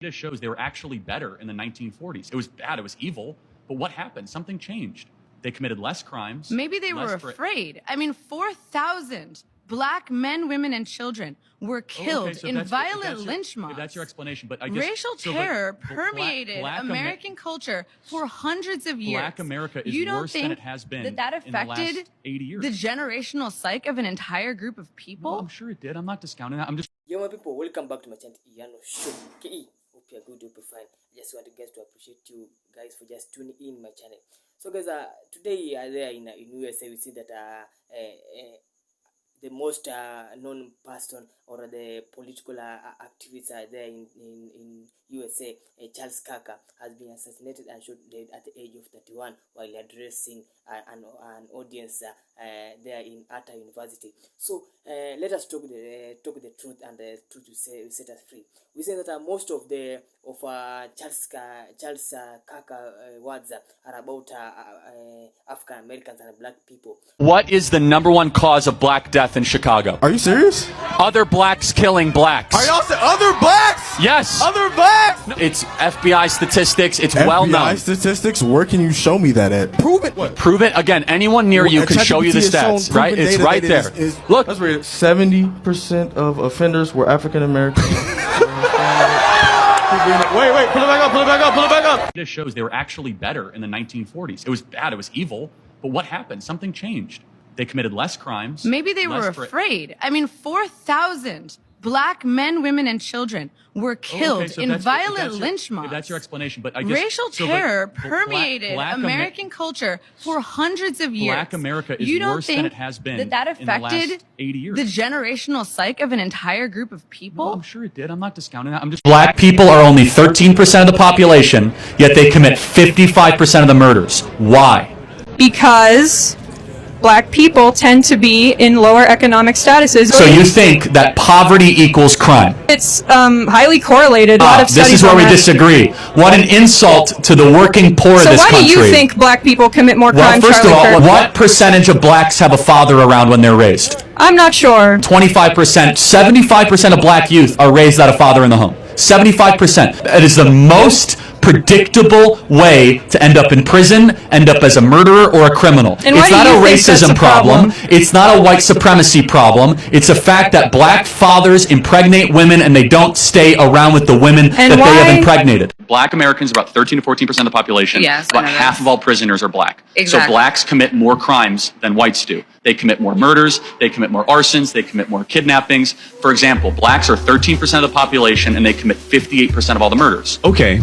Data shows they were actually better in the 1940s. It was bad, it was evil, but what happened? Something changed. They committed less crimes. Maybe they were afraid. I mean, 4,000 black men, women, and children were killed in violent lynch mobs. That's your explanation, but racial terror permeated American culture for hundreds of years. Black America is worse than it has been that affected in the last 80 years. The generational psyche of an entire group of people? No, I'm sure it did. I'm not discounting that. I'm just... Yo, my people, welcome back to my channel, Iano Show. KE, hope you're good, hope you're fine. I just want guys to appreciate you guys for just tuning in my channel. So guys, today there in USA, we see that the most known person or the political activists there in USA, Charles Kirk, has been assassinated and shot dead at the age of 31 while addressing an audience there in Atta University. So let us talk the truth, and the truth will set us free. We say that most of Charles Kirk words are about African Americans and black people. What is the #1 cause of black death in Chicago? Are you serious? Other blacks killing blacks. Are y'all saying other blacks? Yes. Other blacks? No, it's FBI statistics. It's FBI well known. Statistics? Where can you show me that at? Prove it. What? Prove it. Again, anyone near you can show you the stats, right? It's right there. Look. Let's read it. 70% of offenders were African American. Wait, pull it back up. Data shows they were actually better in the 1940s. It was bad, it was evil, but what happened? Something changed. They committed less crimes. Maybe they were afraid. I mean, 4,000 black men, women, and children were killed in violent lynch mobs. That's your explanation, but I guess... Racial terror permeated American culture for hundreds of years. Black America is worse than it has been that affected in the last 80 years. The generational psyche of an entire group of people? No, I'm sure it did. I'm not discounting that. I'm just... Black people are only 13% of the population, yet they commit 55% of the murders. Why? Because black people tend to be in lower economic statuses. So you think that poverty equals crime? It's highly correlated. A lot of this is where we disagree. What an insult to the working poor of this country. So why do you think black people commit more crime, Well, first of all, Kirk? what percentage of blacks have a father around when they're raised? I'm not sure. 25%. 75% of black youth are raised without a father in the home. 75%. It is the most predictable way to end up in prison, end up as a murderer or a criminal. And it's not a racism problem. It's not a white supremacy problem. It's a fact that black fathers impregnate women and they don't stay around with the women that they have impregnated. Black Americans are about 13 to 14% of the population. Yes, about half of all prisoners are black. Exactly. So blacks commit more crimes than whites do. They commit more murders, they commit more arsons, they commit more kidnappings. For example, blacks are 13% of the population and they commit 58% of all the murders. Okay.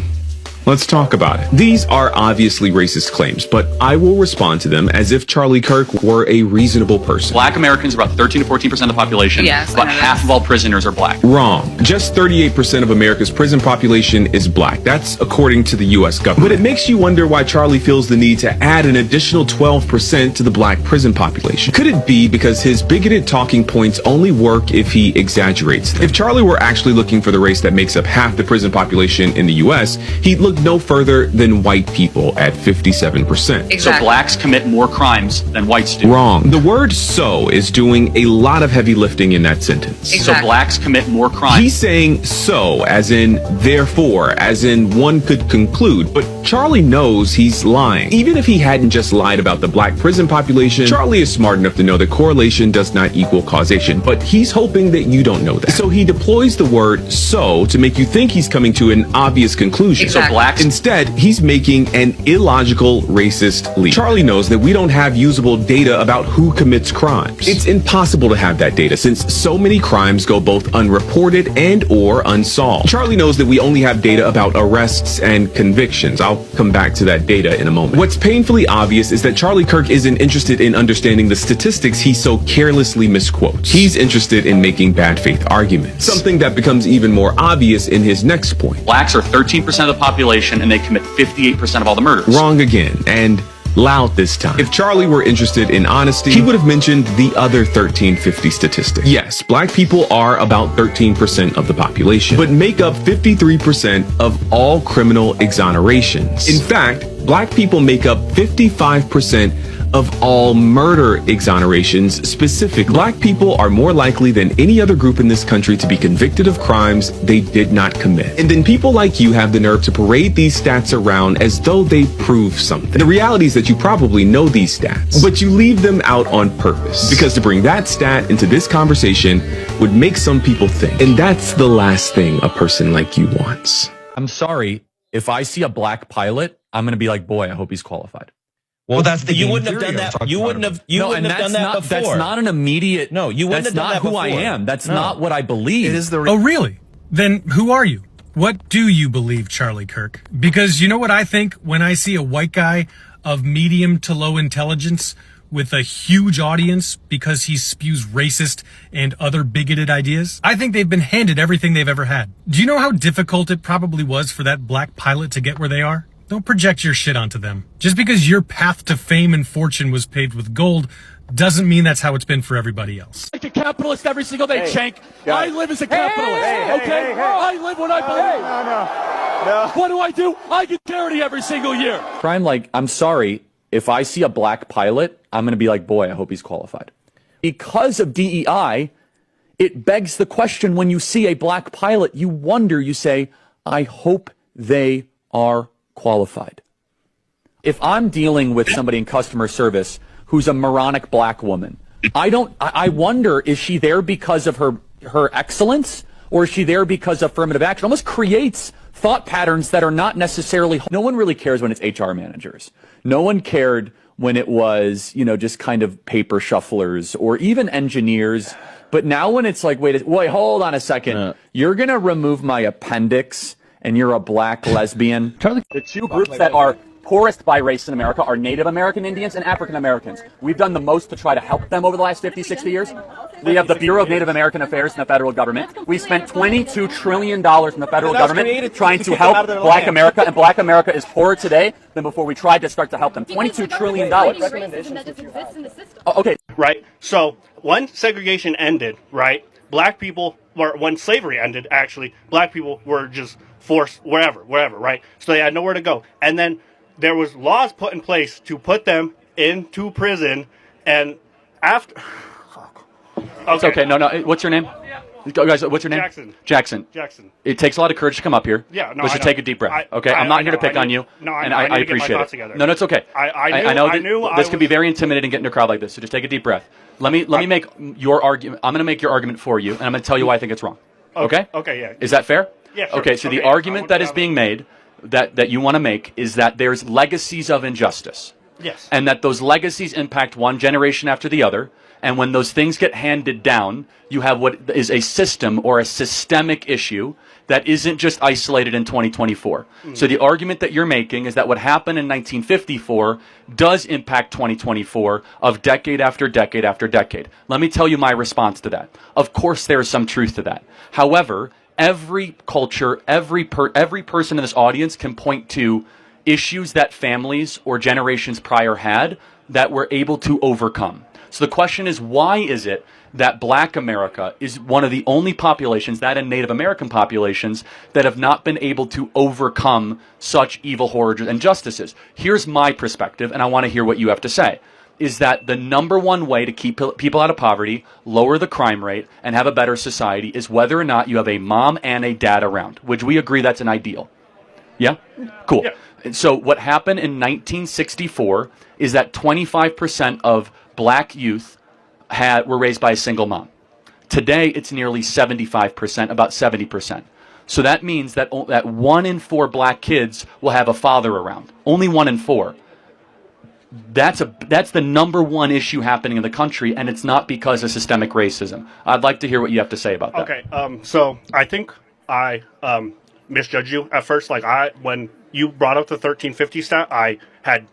Let's talk about it. These are obviously racist claims, but I will respond to them as if Charlie Kirk were a reasonable person. Black Americans are about 13 to 14% of the population. Yes, about half of all prisoners are black. Wrong. Just 38% of America's prison population is black. That's according to the U.S. government. But it makes you wonder why Charlie feels the need to add an additional 12% to the black prison population. Could it be because his bigoted talking points only work if he exaggerates them? If Charlie were actually looking for the race that makes up half the prison population in the U.S., he'd look no further than white people at 57%. Exactly. So blacks commit more crimes than whites do. Wrong. The word "so" is doing a lot of heavy lifting in that sentence. Exactly. So blacks commit more crimes. He's saying "so" as in therefore, as in one could conclude, but Charlie knows he's lying. Even if he hadn't just lied about the black prison population, Charlie is smart enough to know that correlation does not equal causation, but he's hoping that you don't know that. So he deploys the word "so" to make you think he's coming to an obvious conclusion. Exactly. So blacks... Instead, he's making an illogical, racist leap. Charlie knows that we don't have usable data about who commits crimes. It's impossible to have that data since so many crimes go both unreported and or unsolved. Charlie knows that we only have data about arrests and convictions. I'll come back to that data in a moment. What's painfully obvious is that Charlie Kirk isn't interested in understanding the statistics he so carelessly misquotes. He's interested in making bad faith arguments. Something that becomes even more obvious in his next point. Blacks are 13% of the population and they commit 58% of all the murders. Wrong again, and loud this time. If Charlie were interested in honesty, he would have mentioned the other 1350 statistic. Yes, black people are about 13% of the population, but make up 53% of all criminal exonerations. In fact, Black people make up 55% of all murder exonerations specifically. Black people are more likely than any other group in this country to be convicted of crimes they did not commit. And then people like you have the nerve to parade these stats around as though they prove something. The reality is that you probably know these stats, but you leave them out on purpose. Because to bring that stat into this conversation would make some people think. And that's the last thing a person like you wants. I'm sorry. If I see a black pilot, I'm going to be like, boy, I hope he's qualified. Well, that's the you wouldn't have done that. You wouldn't have. You wouldn't have done that before. That's not an immediate. No, you wouldn't have done that before. That's not who I am. That's not what I believe. It is the. Oh, really? Then who are you? What do you believe, Charlie Kirk? Because you know what I think when I see a white guy of medium to low intelligence with a huge audience because he spews racist and other bigoted ideas? I think they've been handed everything they've ever had. Do you know how difficult it probably was for that black pilot to get where they are? Don't project your shit onto them. Just because your path to fame and fortune was paved with gold doesn't mean that's how it's been for everybody else. Like a capitalist every single day, Shank. I live as a capitalist, okay? I live what I believe. No. What do? I get charity every single year. Crime, like, I'm sorry, if I see a black pilot, I'm going to be like, boy, I hope he's qualified. Because of DEI, it begs the question when you see a black pilot, you wonder, you say, I hope they are qualified. If I'm dealing with somebody in customer service who's a moronic black woman, I wonder, is she there because of her excellence, or is she there because of affirmative action? It almost creates thought patterns that are not necessarily. No one really cares when it's HR managers. No one cared when it was, just kind of paper shufflers or even engineers. But now when it's like, wait, hold on a second. You're going to remove my appendix and you're a black lesbian. The two groups that are poorest by race in America are Native American Indians and African Americans. We've done the most to try to help them over the last 50, 60 years. We have the Bureau of Native American Affairs in the federal government. We spent $22 trillion in the federal government trying to help Black America, and Black America is poorer today than before we tried to start to help them. $22 trillion. Okay. Right? So when segregation ended, right, black people, or when slavery ended, actually, black people were just forced wherever, right? So they had nowhere to go. And then there was laws put in place to put them into prison, and after... Okay. It's okay. No. What's your name? Guys, what's your name? Jackson. It takes a lot of courage to come up here. Yeah, no, Let's just take a deep breath. I'm not here to pick on you. No, and I appreciate it. No, it's okay. I know this can be very intimidating getting into a crowd like this, so just take a deep breath. Let me make your argument. I'm going to make your argument for you, and I'm going to tell you why I think it's wrong. Okay? Okay, yeah. Is that fair? Yeah, sure. Okay, so the argument that is being made, that you want to make, is that there's legacies of injustice. Yes. And that those legacies impact one generation after the other. And when those things get handed down, you have what is a system or a systemic issue that isn't just isolated in 2024. So the argument that you're making is that what happened in 1954 does impact 2024 of decade after decade after decade. Let me tell you my response to that. Of course, there is some truth to that. However, every culture, every person in this audience can point to issues that families or generations prior had that were able to overcome. So the question is, why is it that Black America is one of the only populations, that and Native American populations, that have not been able to overcome such evil, horrors, and injustices? Here's my perspective, and I want to hear what you have to say, is that the number one way to keep people out of poverty, lower the crime rate, and have a better society is whether or not you have a mom and a dad around. Would we agree that's an ideal? Yeah? Cool. Yeah. And so what happened in 1964 is that 25% of Black youth were raised by a single mom. Today, it's nearly 75%, about 70%. So that means that 1 in 4 Black kids will have a father around. Only 1 in 4. That's the number one issue happening in the country, and it's not because of systemic racism. I'd like to hear what you have to say about that. Okay, so I think I misjudged you at first. When you brought up the 1350 stat, I had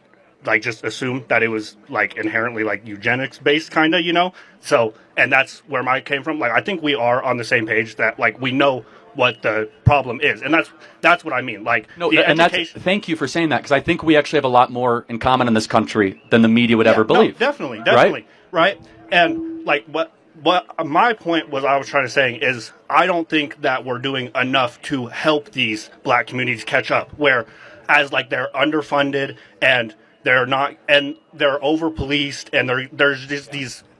just assumed that it was inherently eugenics based, kind of, So, and that's where mine came from. I think we are on the same page that we know what the problem is, and that's what I mean. Thank you for saying that, because I think we actually have a lot more in common in this country than the media would ever believe. No, definitely, right? And what my point was, I was trying to say is, I don't think that we're doing enough to help these Black communities catch up. Where as like they're underfunded and they're not, and they're over policed, and there's just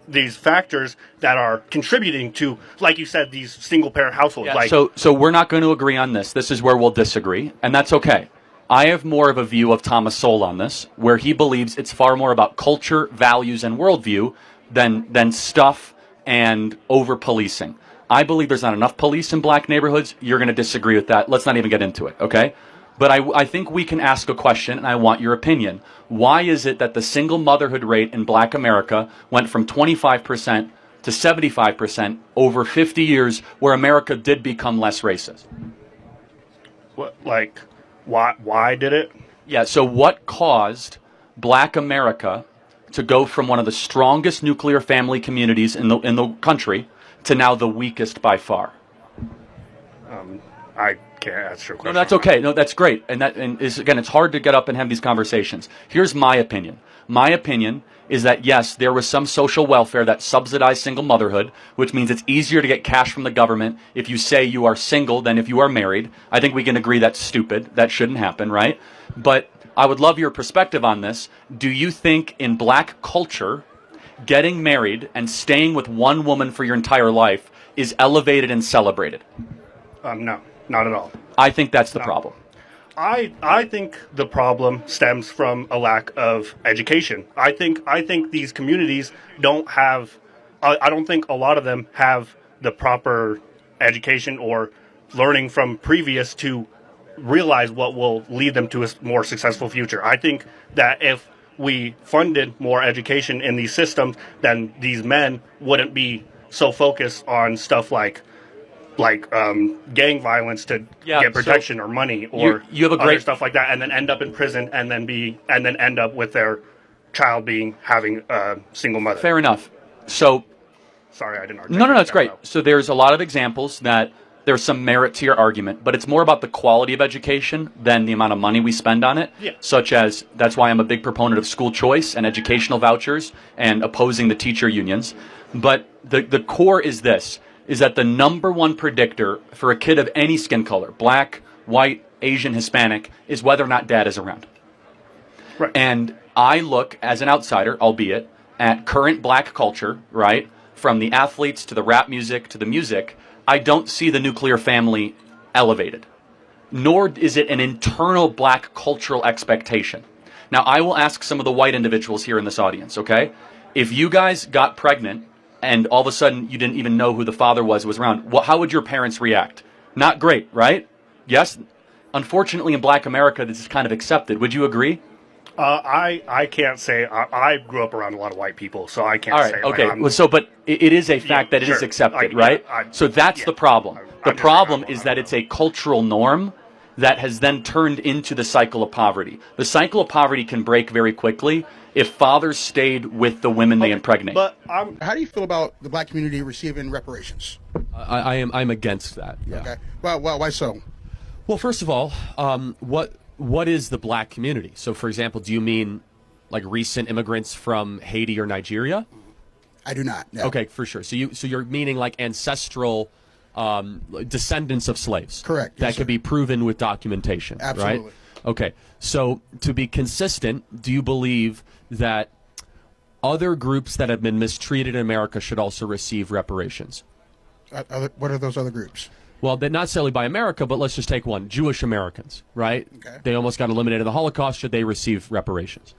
these factors that are contributing to, like you said, these single parent households. Yeah, like, so we're not going to agree on this. This is where we'll disagree, and that's okay. I have more of a view of Thomas Sowell on this, where he believes it's far more about culture, values, and worldview than stuff and over-policing. I believe there's not enough police in black neighborhoods. You're going to disagree with that. Let's not even get into it, okay? But I think we can ask a question, and I want your opinion. Why is it that the single motherhood rate in black America went from 25% to 75% over 50 years, where America did become less racist? what, like, why did it? Yeah, so what caused black America to go from one of the strongest nuclear family communities in the country to now the weakest by far? I can't answer your question. No, that's okay. No, that's great. And again, it's hard to get up and have these conversations. Here's my opinion. My opinion is that, yes, there was some social welfare that subsidized single motherhood, which means it's easier to get cash from the government if you say you are single than if you are married. I think we can agree that's stupid. That shouldn't happen, right? But I would love your perspective on this. Do you think in black culture, getting married and staying with one woman for your entire life is elevated and celebrated? No, not at all. I think that's the problem. I think the problem stems from a lack of education. I think these communities don't have. I don't think a lot of them have the proper education or learning from previous to realize what will lead them to a more successful future. I think that if we funded more education in these systems, then these men wouldn't be so focused on stuff like gang violence to get protection or money or you have a great other stuff like that, and then end up in prison and then end up with their child having a single mother. Fair enough. So sorry, I didn't. No, it's great. So there's a lot of examples that there's some merit to your argument, but it's more about the quality of education than the amount of money we spend on it. Yeah. Such as, that's why I'm a big proponent of school choice and educational vouchers and opposing the teacher unions. But the core is this, is that the number one predictor for a kid of any skin color, black, white, Asian, Hispanic, is whether or not dad is around. Right. And I look, as an outsider, albeit, at current black culture, right, from the athletes to the rap music to the music, I don't see the nuclear family elevated, nor is it an internal black cultural expectation. Now, I will ask some of the white individuals here in this audience, okay? If you guys got pregnant and all of a sudden you didn't even know who the father was around, how would your parents react? Not great, right? Yes? Unfortunately, in black America, this is kind of accepted. Would you agree? I can't say. I grew up around a lot of white people, so I can't say. All right, okay. But it is a fact that it is accepted, right? So that's the problem. The problem is that it's a cultural norm that has then turned into the cycle of poverty. The cycle of poverty can break very quickly if fathers stayed with the women they impregnate. But how do you feel about the black community receiving reparations? I'm against that. Yeah. Okay. Well, why so? Well, first of all, what is the black community? So, for example, do you mean like recent immigrants from Haiti or Nigeria? I do not. No. Okay, for sure. So you're meaning like ancestral descendants of slaves. Correct. That Yes, could sir. be proven with documentation. Absolutely. Right? Okay. So to be consistent, do you believe that other groups that have been mistreated in America should also receive reparations? What are those other groups? Well, they're not necessarily by America, but let's just take one. Jewish Americans, right? Okay. They almost got eliminated in the Holocaust. Should they receive reparations?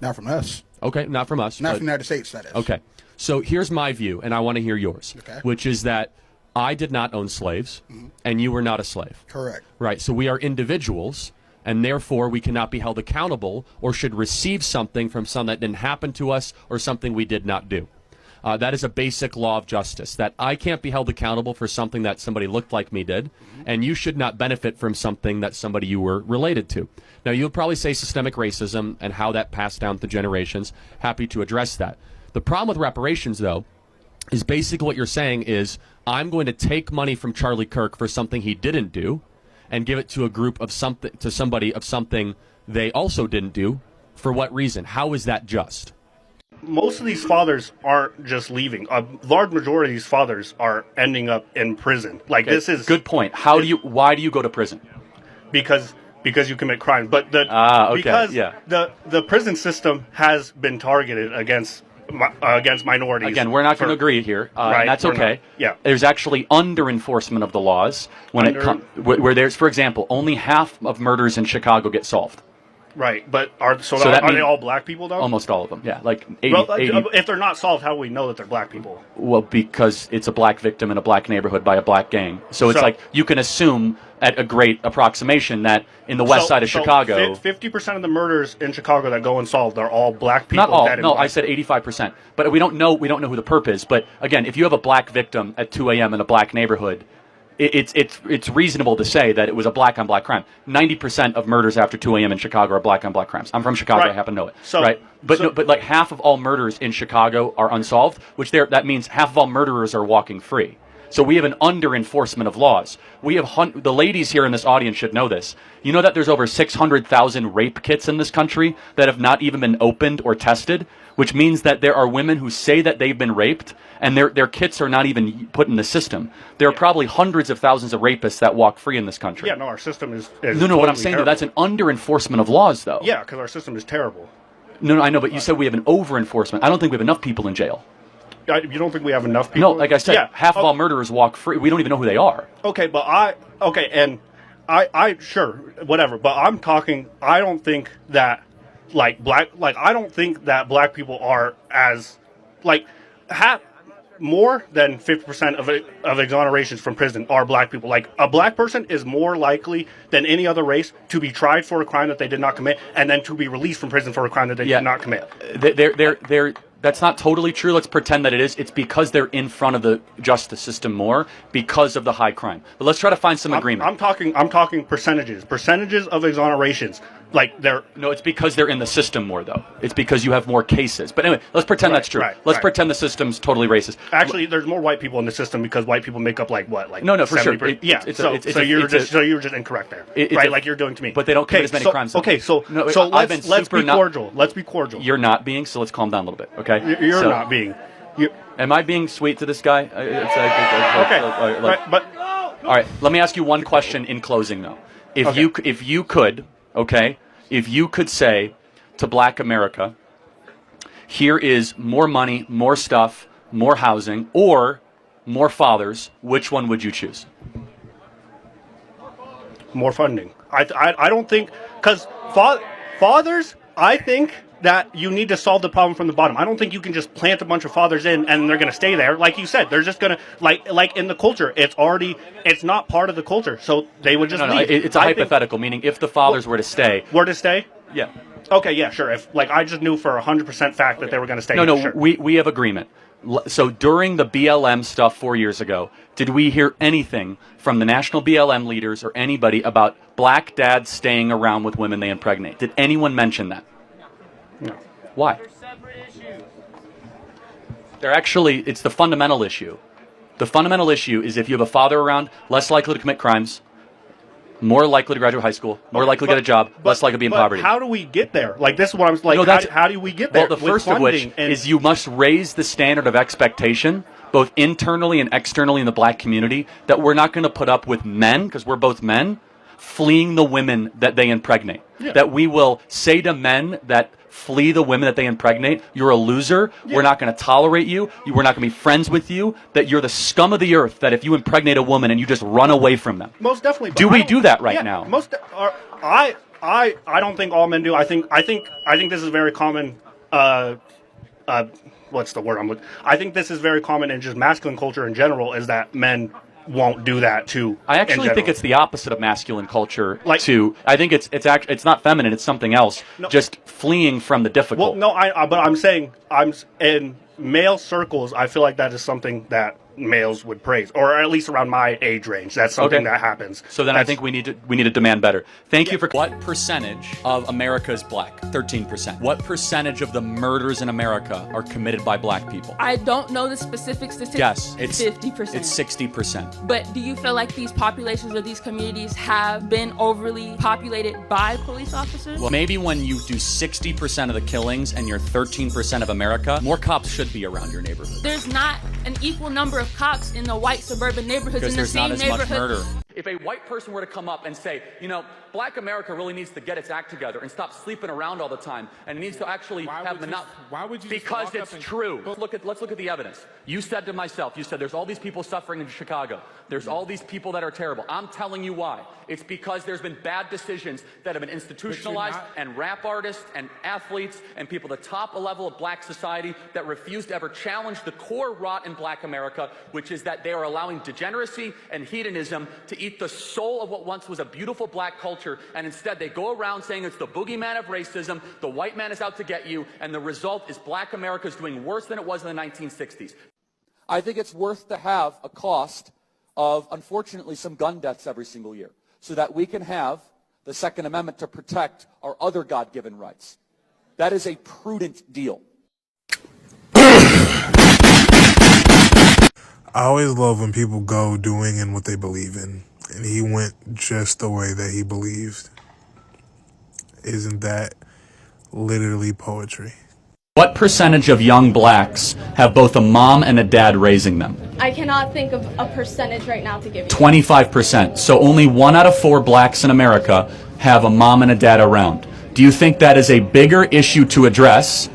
Not from us. Okay, not from us. Not from the United States, that is. Okay. So here's my view, and I want to hear yours, Okay. which is that I did not own slaves, and you were not a slave. Correct. Right. So we are individuals, and therefore we cannot be held accountable or should receive something from something that didn't happen to us or something we did not do. That is a basic law of justice, that I can't be held accountable for something that somebody looked like me did, and you should not benefit from something that somebody you were related to. Now, you'll probably say systemic racism and how that passed down through generations. Happy to address that. The problem with reparations, though, is basically what you're saying is I'm going to take money from Charlie Kirk for something he didn't do and give it to a group of something, to somebody of something they also didn't do. For what reason? How is that just? Most of these fathers aren't just leaving. A large majority of these fathers are ending up in prison. Like, Okay, this is good point. Why do you go to prison? because because you commit crime. But because the prison system has been targeted against minorities. Again, we're not going to agree here, right, and that's okay. Yeah. There's actually under enforcement of the laws when it comes where there's, for example, only half of murders in Chicago get solved. Right, but are they all black people though? Almost all of them, yeah. Like 80, well, 80. If they're not solved, how do we know that they're black people? Well, because it's a black victim in a black neighborhood by a black gang. So it's like you can assume at a great approximation that in the west side of Chicago, 50% of the murders in Chicago that go unsolved are all black people. Not all. No, I said 85%. But we don't know who the perp is. But again, if you have a black victim at 2 a.m. in a black neighborhood, it's reasonable to say that it was a black on black crime. 90% of murders after 2 a.m. in Chicago are black on black crimes. I'm from Chicago. Right. I happen to know it. Right. But like half of all murders in Chicago are unsolved, that means half of all murderers are walking free. So we have an under enforcement of laws. We have the ladies here in this audience should know this. You know that there's over 600,000 rape kits in this country that have not even been opened or tested, which means that there are women who say that they've been raped and their kits are not even put in the system. There are probably hundreds of thousands of rapists that walk free in this country. Yeah, no, our system is no. Totally What I'm saying though, that's an under enforcement of laws, though. Yeah, because our system is terrible. No, I know, but you said we have an over enforcement. I don't think we have enough people in jail. You don't think we have enough people? No, like I said, half of all murderers walk free. We don't even know who they are. Okay, but I sure, whatever. But I'm talking. I don't think that I don't think that black people are as more than 50% of exonerations from prison are black people. Like a black person is more likely than any other race to be tried for a crime that they did not commit, and then to be released from prison for a crime that they did not commit. That's not totally true. Let's pretend that it is. It's because they're in front of the justice system more because of the high crime. But let's try to find some agreement. I'm talking percentages of exonerations. No, it's because they're in the system more, though. It's because you have more cases. But anyway, let's pretend that's true. Let's pretend the system's totally racist. Actually, there's more white people in the system because white people make up for sure. So you were just incorrect there, right? Like you're doing to me. But they don't commit as many crimes. Okay, so let's be cordial. Let's be cordial. You're not being, so let's calm down a little bit, okay? You're not being. Am I being sweet to this guy? But all right. Let me ask you one question in closing, though. If you could say to Black America, here is more money, more stuff, more housing, or more fathers, which one would you choose? More funding. I don't think, because fathers, I think that you need to solve the problem from the bottom. I don't think you can just plant a bunch of fathers in and they're going to stay there. Like you said, they're just going to, like in the culture, it's not part of the culture. So they would just leave. It's a hypothetical, meaning if the fathers were to stay. Were to stay? Yeah. Okay, yeah, sure. If I just knew for 100% fact that they were going to stay. No, sure. we have agreement. So during the BLM stuff 4 years ago, did we hear anything from the national BLM leaders or anybody about black dads staying around with women they impregnate? Did anyone mention that? No. Why? It's the fundamental issue. The fundamental issue is if you have a father around, less likely to commit crimes, more likely to graduate high school, more likely to get a job, less likely to be in poverty. How do we get there? Like, this is what I'm like, how do we get there? Well, the first of which is you must raise the standard of expectation, both internally and externally in the black community, that we're not going to put up with men, because we're both men, fleeing the women that they impregnate. Yeah. That we will say to men that flee the women that they impregnate, you're a loser, we're not going to tolerate you, we're not going to be friends with you, that you're the scum of the earth, that if you impregnate a woman and you just run away from them. Most definitely. Do we do that right now? I don't think all men do. I think this is very common. What's the word I think this is very common in just masculine culture in general, is that men won't do that too. I actually think it's the opposite of masculine culture. I think it's not feminine. It's something else. No. Just fleeing from the difficult. Well, no, but I'm saying in male circles. I feel like that is something that males would praise, or at least around my age range. That's something that happens. So then I think we need to demand better. Thank you for. What percentage of America is black? 13%. What percentage of the murders in America are committed by black people? I don't know the specific statistics. Yes, it's 50%. It's 60%. But do you feel like these populations or these communities have been overly populated by police officers? Well, maybe when you do 60% of the killings and you're 13% of America, more cops should be around your neighborhood. There's not an equal number of cops in the white suburban neighborhoods in the same neighborhood. Because there's not as much murder. If a white person were to come up and say, you know, black America really needs to get its act together and stop sleeping around all the time, and it needs to actually have why would you because it's true. Let's look at the evidence. You said to myself, you said there's all these people suffering in Chicago. There's all these people that are terrible. I'm telling you why. It's because there's been bad decisions that have been institutionalized, and rap artists and athletes and people at the top level of black society that refuse to ever challenge the core rot in black America, which is that they are allowing degeneracy and hedonism to eat the soul of what once was a beautiful black culture, and instead they go around saying it's the boogeyman of racism, the white man is out to get you, and the result is black America is doing worse than it was in the 1960s. I think it's worth to have a cost of, unfortunately, some gun deaths every single year, so that we can have the Second Amendment to protect our other God-given rights. That is a prudent deal. I always love when people go doing in what they believe in. And he went just the way that he believed. Isn't that literally poetry? What percentage of young blacks have both a mom and a dad raising them? I cannot think of a percentage right now to give you. 25%. So only 1 out of 4 blacks in America have a mom and a dad around. Do you think that is a bigger issue to address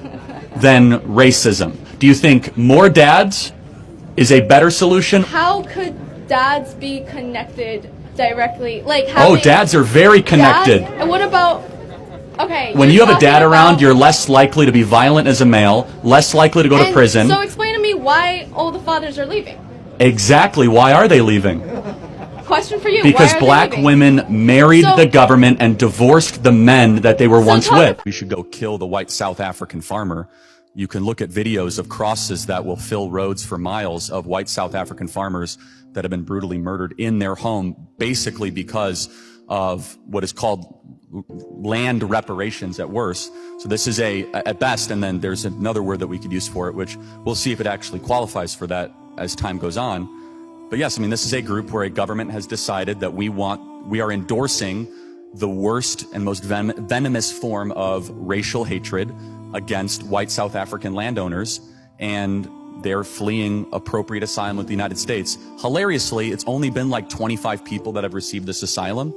than racism? Do you think more dads is a better solution? How could dads be connected directly? Like, dads are very connected. Dads? And what about, okay. When you have a dad around, you're less likely to be violent as a male, less likely to go to prison. So explain to me why all the fathers are leaving. Exactly. Why are they leaving? Question for you. Because black women married the government and divorced the men that they were once with. We should go kill the white South African farmer. You can look at videos of crosses that will fill roads for miles of white South African farmers that have been brutally murdered in their home, basically because of what is called land reparations at worst. So this is at best, and then there's another word that we could use for it, which we'll see if it actually qualifies for that as time goes on. But yes, I mean, this is a group where a government has decided that we are endorsing the worst and most venomous form of racial hatred against white South African landowners, and they're fleeing appropriate asylum with the United States. Hilariously, it's only been like 25 people that have received this asylum,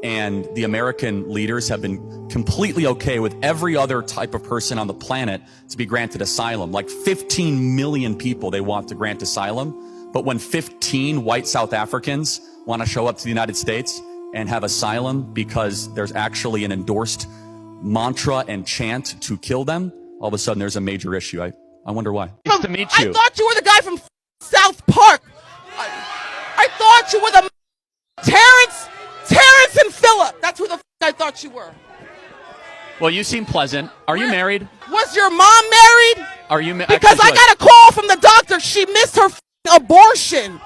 and the American leaders have been completely okay with every other type of person on the planet to be granted asylum. Like 15 million people they want to grant asylum, but when 15 white South Africans want to show up to the United States and have asylum because there's actually an endorsed mantra and chant to kill them, all of a sudden there's a major issue. I wonder why. Nice to meet you. I thought you were the guy from South Park. I thought you were the Terrence and Phillip. That's who the I thought you were. Well, you seem pleasant. Are you married? Was your mom married? Are you married? Because I got a call from the doctor. She missed her abortion.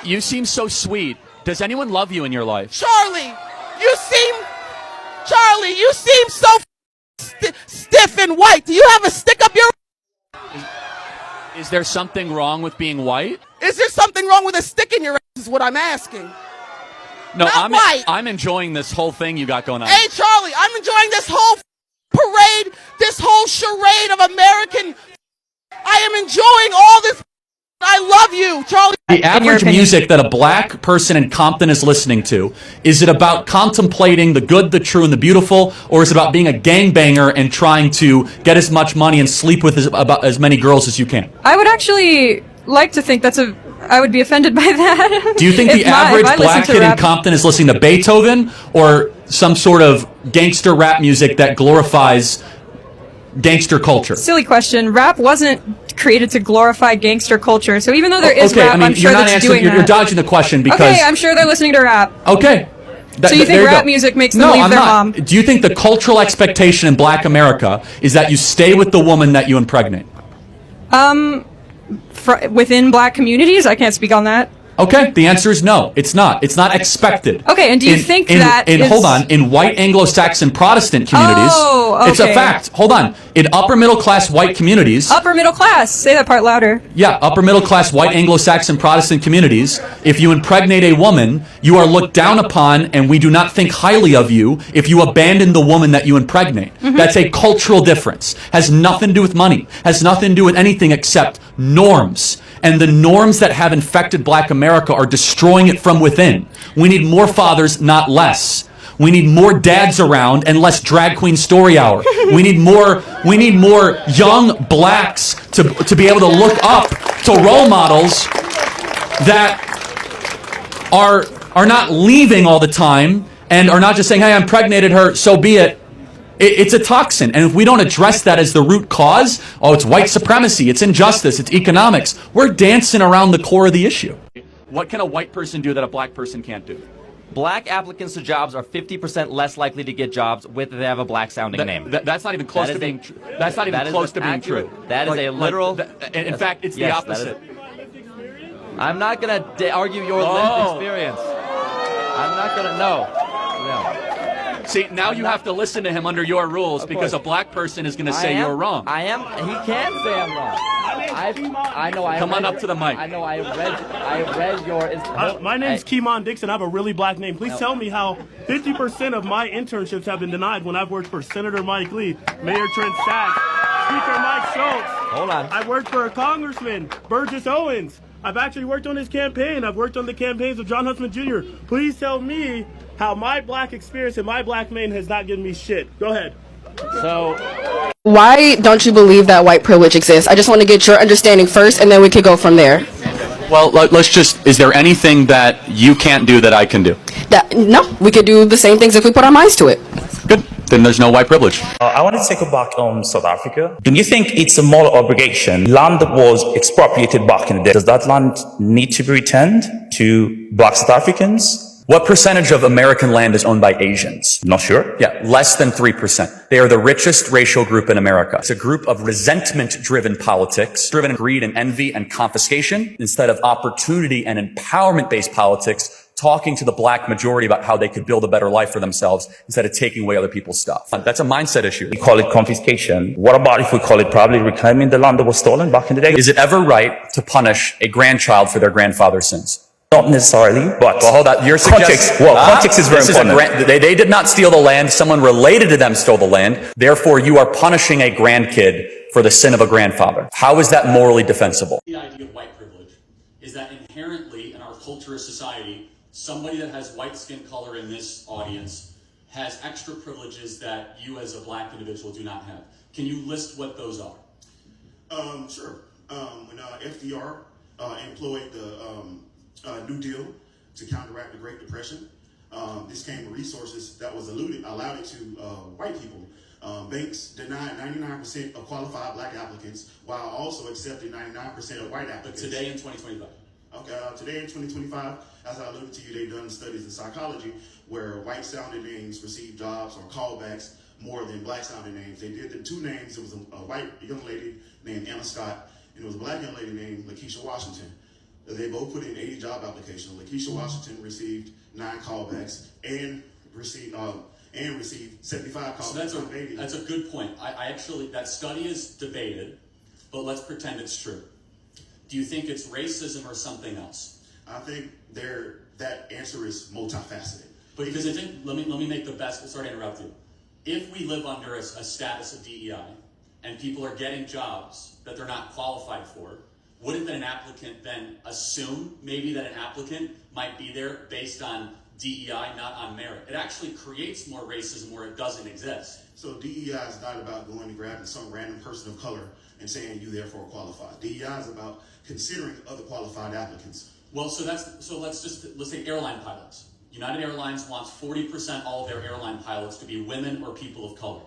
You seem so sweet. Does anyone love you in your life? Charlie, you seem so stiff and white. Do you have a stick up your... Is there something wrong with being white? Is there something wrong with a stick in your ass is what I'm asking. No, I'm enjoying this whole thing you got going on. Hey, Charlie, I'm enjoying this whole parade, this whole charade of American... I am enjoying all this... I love you, Charlie. The average music that a black person in Compton is listening to, is it about contemplating the good, the true, and the beautiful, or is it about being a gangbanger and trying to get as much money and sleep with about as many girls as you can? I would actually like to think I would be offended by that. Do you think the average black kid in Compton is listening to Beethoven or some sort of gangster rap music that glorifies gangster culture? Silly question. Rap wasn't created to glorify gangster culture, so even though there is rap, I'm sure that's doing that. You're dodging the question because... Okay, I'm sure they're listening to rap. Okay. So you think rap music makes them leave their mom? Do you think the cultural expectation in black America is that you stay with the woman that you impregnate? Within black communities? I can't speak on that. Okay, the answer is no. It's not. It's not expected. Okay, and do you think that hold on, in white Anglo-Saxon Protestant communities, it's a fact. Hold on. In upper middle class white communities... Upper middle class. Say that part louder. Yeah, upper middle class white Anglo-Saxon Protestant communities, if you impregnate a woman, you are looked down upon and we do not think highly of you if you abandon the woman that you impregnate. Mm-hmm. That's a cultural difference. Has nothing to do with money. Has nothing to do with anything except norms. And the norms that have infected black America are destroying it from within. We need more fathers, not less. We need more dads around and less drag queen story hour. We need more young blacks to be able to look up to role models that are not leaving all the time and are not just saying, hey, I impregnated her, so be it. It's a toxin. And if we don't address that as the root cause, it's white supremacy, it's injustice, it's economics, we're dancing around the core of the issue. What can a white person do that a black person can't do? Black applicants to jobs are 50% less likely to get jobs if they have a black-sounding name. That's not even close to being true. That's not even close to being true. That is a literal... in fact, it's the opposite. I'm not going to argue your lived experience. I'm not going to... No. See, now you have to listen to him under your rules because a black person is going to say you're wrong. I am. He can say I'm wrong. I know. Come on up to the mic. I know. I read your. My name's Keemon Dixon. I have a really black name. Please tell me how 50% of my internships have been denied when I've worked for Senator Mike Lee, Mayor Trent Sachs, Speaker Mike Schultz. Hold on. I worked for Congressman Burgess Owens. I've actually worked on his campaign. I've worked on the campaigns of John Huntsman Jr. Please tell me how my black experience and my black name has not given me shit. Go ahead. So, why don't you believe that white privilege exists? I just want to get your understanding first, and then we could go from there. Well, let's just, is there anything that you can't do that I can do? No, we could do the same things if we put our minds to it. Good. Then there's no white privilege. I want to take you back on South Africa. Do you think it's a moral obligation? Land that was expropriated back in the day, does that land need to be returned to black South Africans? What percentage of American land is owned by Asians? Not sure. Yeah, less than 3%. They are the richest racial group in America. It's a group of resentment-driven politics, driven in greed and envy and confiscation, instead of opportunity and empowerment-based politics, talking to the black majority about how they could build a better life for themselves instead of taking away other people's stuff. That's a mindset issue. We call it confiscation. What about if we call it probably reclaiming the land that was stolen back in the day? Is it ever right to punish a grandchild for their grandfather's sins? Not necessarily, but well, hold on. Your context. Context is very important. They did not steal the land. Someone related to them stole the land. Therefore, you are punishing a grandkid for the sin of a grandfather. How is that morally defensible? The idea of white privilege is that inherently in our culture or society, somebody that has white skin color in this audience has extra privileges that you as a black individual do not have. Can you list what those are? Sure. When FDR employed the New Deal to counteract the Great Depression, this came with resources that was allowed it to white people. Banks denied 99% of qualified black applicants while also accepting 99% of white applicants. But today in 2025? Okay, today in 2025, as I alluded to you, they've done studies in psychology where white-sounding names receive jobs or callbacks more than black-sounding names. They did the two names. It was a white young lady named Emma Scott, and it was a black young lady named Lakeisha Washington. They both put in 80 job applications. Lakeisha Washington received 9 callbacks and received 75 callbacks. So that's a good point. I actually, that study is debated, but let's pretend it's true. Do you think it's racism or something else? I think that answer is multifaceted. But because I think, let me make the best, sorry to interrupt you. If we live under a status of DEI and people are getting jobs that they're not qualified for, wouldn't then an applicant then assume maybe that an applicant might be there based on DEI, not on merit? It actually creates more racism where it doesn't exist. So DEI is not about going and grabbing some random person of color and saying you therefore qualify. DEI is about considering other qualified applicants. Well, let's say airline pilots. United Airlines wants 40% all of their airline pilots to be women or people of color.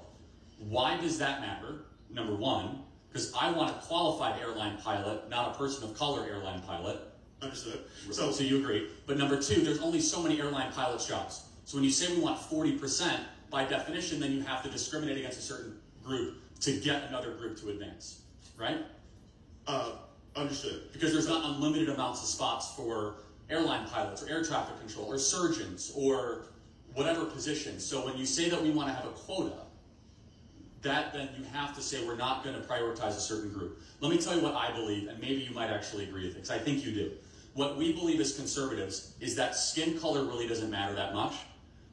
Why does that matter? Number one, because I want a qualified airline pilot, not a person of color airline pilot. Understood. So you agree. But number two, there's only so many airline pilots jobs. So when you say we want 40%, by definition, then you have to discriminate against a certain group to get another group to advance, right? Understood. Because there's not unlimited amounts of spots for airline pilots or air traffic control or surgeons or whatever position. So when you say that we want to have a quota, that then you have to say we're not going to prioritize a certain group. Let me tell you what I believe, and maybe you might actually agree with it, because I think you do. What we believe as conservatives is that skin color really doesn't matter that much.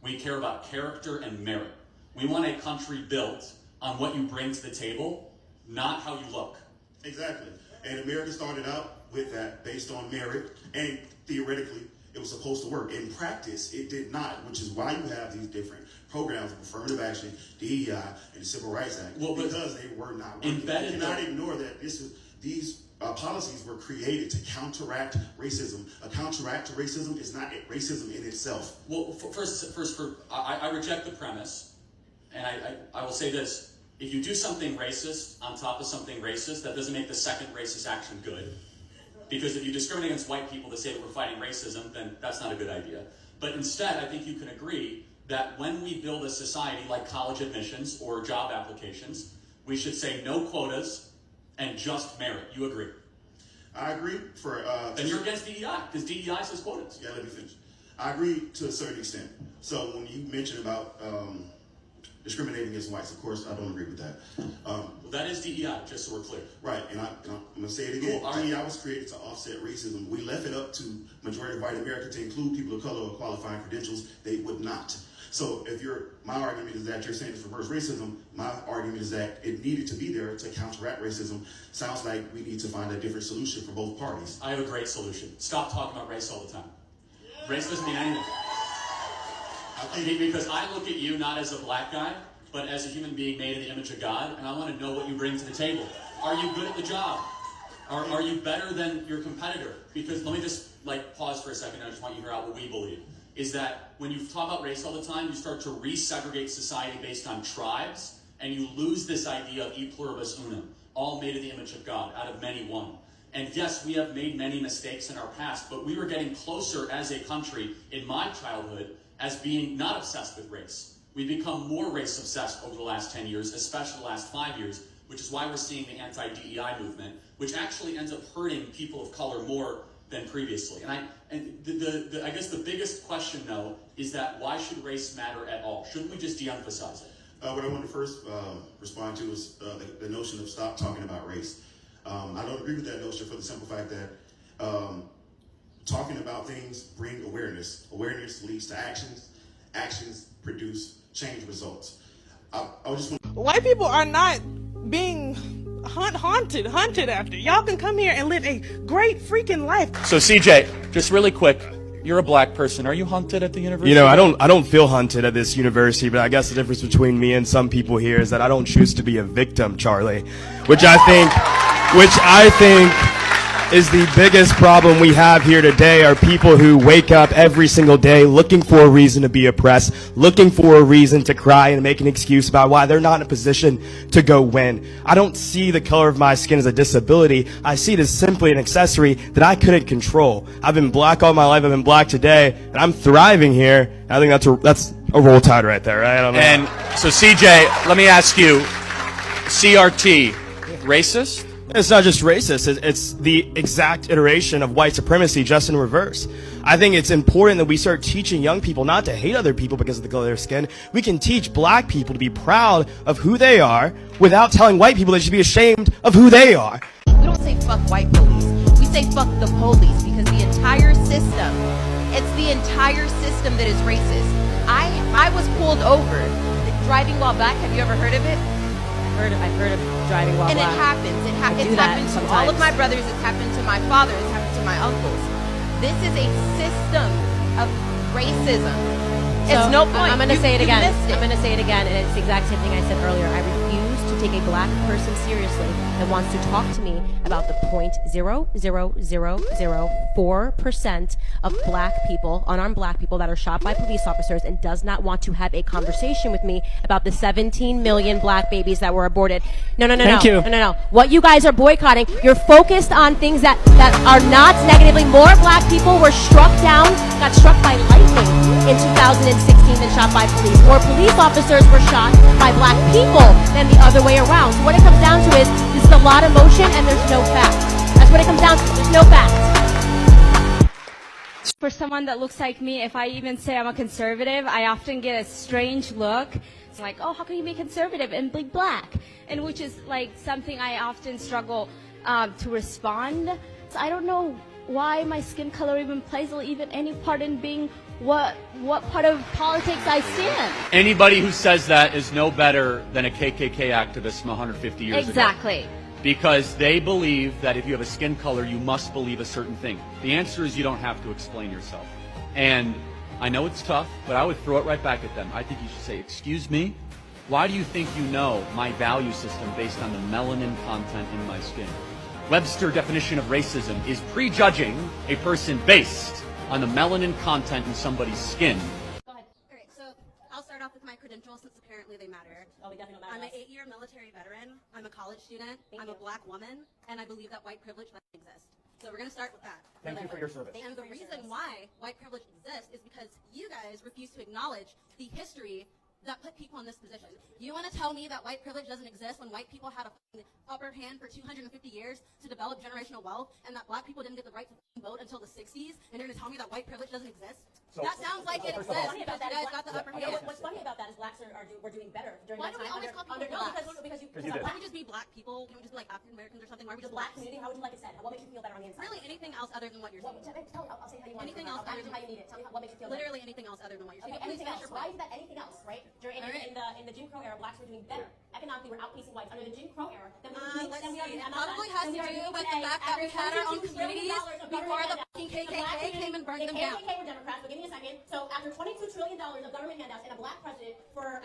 We care about character and merit. We want a country built on what you bring to the table, not how you look. Exactly. And America started out with that based on merit, and theoretically, it was supposed to work. In practice, it did not, which is why you have these different programs of affirmative action, DEI, and the Civil Rights Act, because they were not working. You cannot ignore that these policies were created to counteract racism. A counteract to racism is not racism in itself. Well, I reject the premise, and I will say this. If you do something racist on top of something racist, that doesn't make the second racist action good. Because if you discriminate against white people to say that we're fighting racism, then that's not a good idea. But instead, I think you can agree that when we build a society like college admissions or job applications, we should say no quotas and just merit. You agree? I agree. Then you're against DEI, because DEI says quotas. Yeah, let me finish. I agree to a certain extent. So when you mention about discriminating against whites, of course, I don't agree with that. Well, that is DEI, just so we're clear. Right, and I'm going to say it again. Cool, DEI was created to offset racism. We left it up to majority of white America to include people of color with qualifying credentials. They would not. So if my argument is that you're saying it's reverse racism, my argument is that it needed to be there to counteract racism. Sounds like we need to find a different solution for both parties. I have a great solution. Stop talking about race all the time. Race doesn't mean anything. Because I look at you not as a black guy, but as a human being made in the image of God, and I want to know what you bring to the table. Are you good at the job? Are you better than your competitor? Because let me just pause for a second. I just want you to hear out what we believe. Is that when you talk about race all the time, you start to resegregate society based on tribes, and you lose this idea of e pluribus unum, all made in the image of God, out of many one. And yes, we have made many mistakes in our past, but we were getting closer as a country in my childhood as being not obsessed with race. We've become more race-obsessed over the last 10 years, especially the last 5 years, which is why we're seeing the anti-DEI movement, which actually ends up hurting people of color more than previously. And I guess the biggest question, though, is that why should race matter at all? Shouldn't we just de-emphasize it? What I want to first respond to is the notion of stop talking about race. I don't agree with that notion for the simple fact that talking about things bring awareness. Awareness leads to actions. Actions produce change results. White people are not being hunted after. Y'all can come here and live a great freaking life. So CJ, just really quick, you're a black person. Are you hunted at the university? You know, I don't feel hunted at this university, but I guess the difference between me and some people here is that I don't choose to be a victim, Charlie, which I think is the biggest problem we have here today are people who wake up every single day looking for a reason to be oppressed, looking for a reason to cry and make an excuse about why they're not in a position to go win. I don't see the color of my skin as a disability. I see it as simply an accessory that I couldn't control. I've been black all my life. I've been black today, and I'm thriving here. I think that's a roll tide right there, right? I don't know. And so CJ, let me ask you, CRT, racist? It's not just racist, it's the exact iteration of white supremacy, just in reverse. I think it's important that we start teaching young people not to hate other people because of the color of their skin. We can teach black people to be proud of who they are without telling white people they should be ashamed of who they are. We don't say fuck white police. We say fuck the police because the entire system, it's the entire system that is racist. I was pulled over driving while black. Have you ever heard of it? I've heard of driving while black. And it happens. It's happened to all of my brothers. It's happened to my father. It's happened to my uncles. This is a system of racism. It's no point. I'm going to say it again. I'm going to say it again, and it's the exact same thing I said earlier. I refuse to take a black person seriously that wants to talk to me about the 0.00004% of black people, unarmed black people that are shot by police officers, and does not want to have a conversation with me about the 17 million black babies that were aborted. No. What you guys are boycotting, you're focused on things that are not negatively. More black people were got struck by lightning in 2016 than shot by police. More police officers were shot by black people than the other way around. So what it comes down to is this is a lot of motion and there's no facts. That's what it comes down to. There's no facts. For someone that looks like me, if I even say I'm a conservative, I often get a strange look. It's like, oh, how can you be conservative and be black? And which is like something I often struggle to respond. So I don't know why my skin color even plays even any part in being what part of politics I stand. Anybody who says that is no better than a KKK activist from 150 years ago. Exactly. Because they believe that if you have a skin color, you must believe a certain thing. The answer is you don't have to explain yourself. And I know it's tough, but I would throw it right back at them. I think you should say, excuse me, why do you think you know my value system based on the melanin content in my skin? Webster's definition of racism is prejudging a person based on the melanin content in somebody's skin. Go ahead. All right, so I'll start off with my credentials since apparently they matter. Oh, we definitely matter. I'm an 8-year military veteran. I'm a college student. I'm a black woman, and I believe that white privilege doesn't exist. So we're going to start with that. Thank you for your service. And the reason why white privilege exists is because you guys refuse to acknowledge the history that put people in this position. You want to tell me that white privilege doesn't exist when white people had a upper hand for 250 years to develop generational wealth, and that black people didn't get the right to vote until the 60s, and you're going to tell me that white privilege doesn't exist? That sounds like it exists because you guys got the upper hand. What's funny about that is blacks we're doing better during Why that do we time. always call people blacks? Because you Can't we just be black people? Can't we just be like African Americans or something? Why are we just black blacks? community? How would you like it said? What makes you feel better on the inside? Really, anything else other than what you're saying. I'll say how you want Anything it. else I'll other tell you than how you need it. Tell me what makes you feel literally better. anything else other than what you're saying. Okay, anything else? Please finish your Why point. is that anything else, right? In the Jim Crow era, blacks were doing better. Economically, we're outpacing whites. Under the Jim Crow era, then Let's see. It probably has to do with the fact that we had our own communities before the fucking KKK came and burned them down. The KKK were Democrats, but give me a second. So after $22 trillion of government handouts and a black president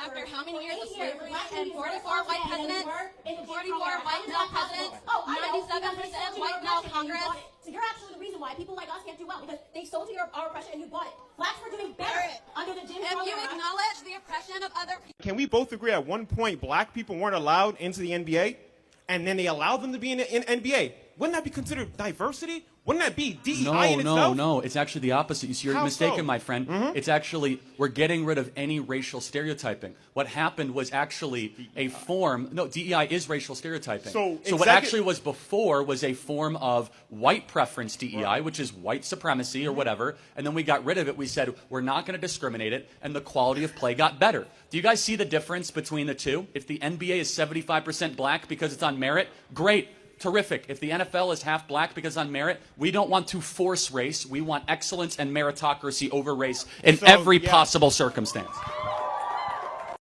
after how many years of 8 slavery and 44 white presidents, 44 white male presidents, 97% white male Congress. So you're actually the reason why people like us can't do well, because they sold to our oppression and you bought it. Blacks were doing better under the Jim Crow era. If you acknowledge the oppression of other people. Can we both agree at one point black people weren't allowed into the NBA, and then they allowed them to be in the NBA? Wouldn't that be considered diversity? Wouldn't that be DEI in itself? No. It's actually the opposite. You see, you're mistaken, my friend. It's actually, we're getting rid of any racial stereotyping. What happened was actually a form. No, DEI is racial stereotyping. So what actually was before was a form of white preference DEI, which is white supremacy or whatever. And then we got rid of it. We said, we're not going to discriminate it. And the quality of play got better. Do you guys see the difference between the two? If the NBA is 75% black because it's on merit, great. Terrific. If the NFL is half black because on merit, we don't want to force race. We want excellence and meritocracy over race in every possible circumstance.